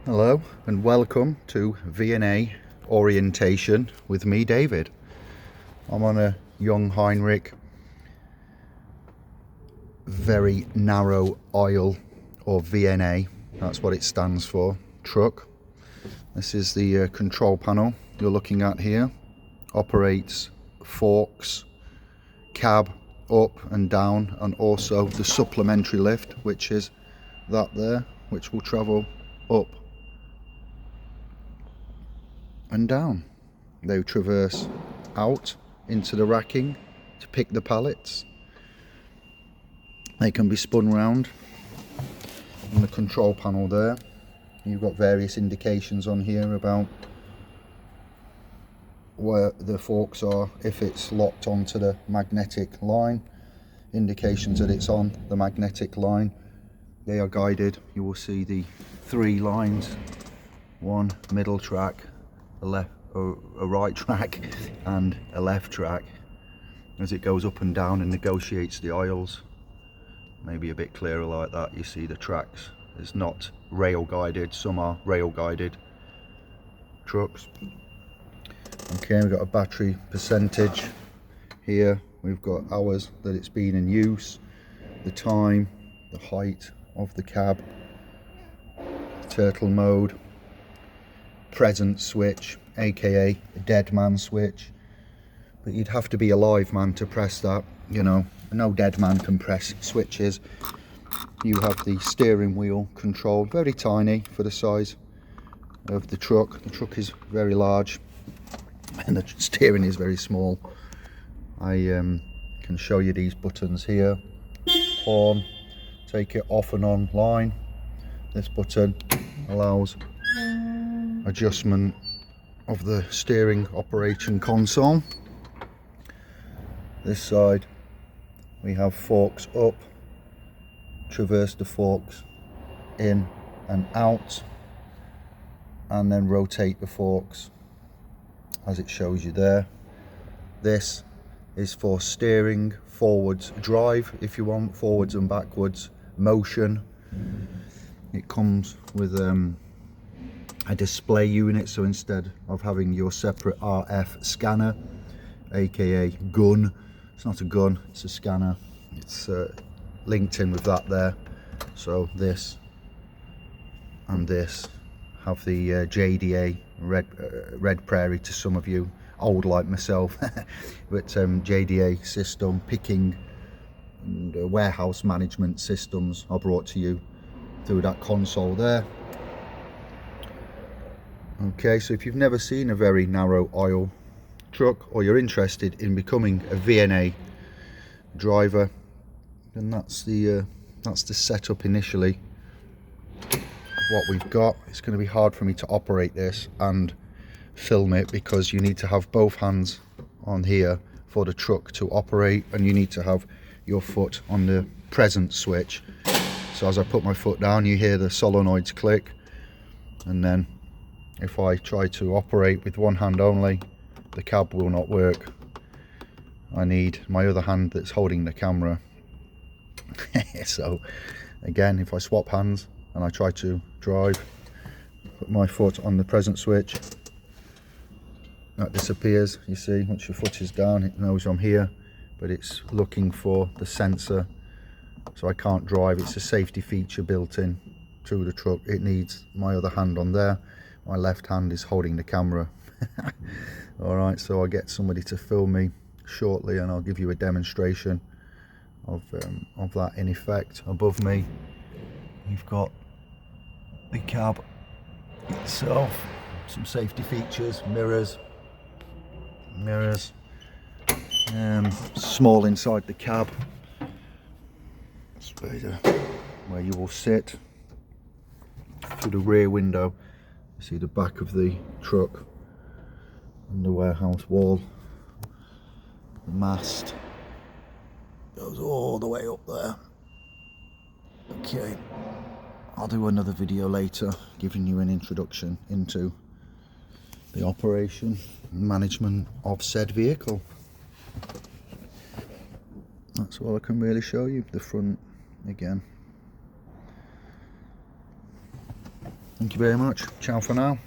Hello and welcome to V.N.A orientation with me, David. I'm on a Jungheinrich very narrow aisle, or V.N.A, that's what it stands for, truck. This is the control panel you're looking at here. Operates forks, cab up and down, and also the supplementary lift, which is that there, which will travel up and down. They traverse out into the racking to pick the pallets. They can be spun round on the control panel there. You've got various indications on here about where the forks are, if it's locked onto the magnetic line, indications that it's on the magnetic line. They are guided. You will see the three lines, one middle track, a right track and a left track, as it goes up and down and negotiates the aisles. Maybe a bit clearer like that. You see the tracks. It's not rail guided, some are rail guided trucks. Okay, we've got a battery percentage here. We've got hours that it's been in use, the time, the height of the cab, turtle mode, present switch, aka dead man switch, but you'd have to be a live man to press that, you know. No dead man can press switches. You have the steering wheel control, very tiny for the size of the truck. The truck is very large and the steering is very small. I can show you these buttons here. Horn, take it off and on line. This button allows adjustment of the steering operation console. This side we have forks up, traverse the forks in and out, and then rotate the forks as it shows you there. This is for steering, forwards, drive if you want, forwards and backwards, motion. It comes with a display unit, so instead of having your separate RF scanner, aka gun, it's not a gun, it's a scanner. It's linked in with that there. So this and this have the JDA, red prairie to some of you, old like myself, but JDA system, picking and warehouse management systems are brought to you through that console there. Okay, so if you've never seen a very narrow aisle truck, or you're interested in becoming a V.N.A driver, then that's the setup initially. What we've got, it's going to be hard for me to operate this and film it because you need to have both hands on here for the truck to operate, and you need to have your foot on the present switch. So as I put my foot down, you hear the solenoids click, and then if I try to operate with one hand only, the cab will not work. I need my other hand that's holding the camera. So again, if I swap hands and I try to drive, put my foot on the present switch, that disappears. You see, once your foot is down, it knows I'm here, but it's looking for the sensor, so I can't drive. It's a safety feature built in to the truck. It needs my other hand on there. My left hand is holding the camera. All right, so I'll get somebody to film me shortly and I'll give you a demonstration of that in effect. Above me you've got the cab itself, some safety features, mirrors, small inside the cab, where you will sit. Through the rear window you see the back of the truck and the warehouse wall. The mast goes all the way up there. Okay, I'll do another video later giving you an introduction into the operation and management of said vehicle. That's all I can really show you. The front again. Thank you very much. Ciao for now.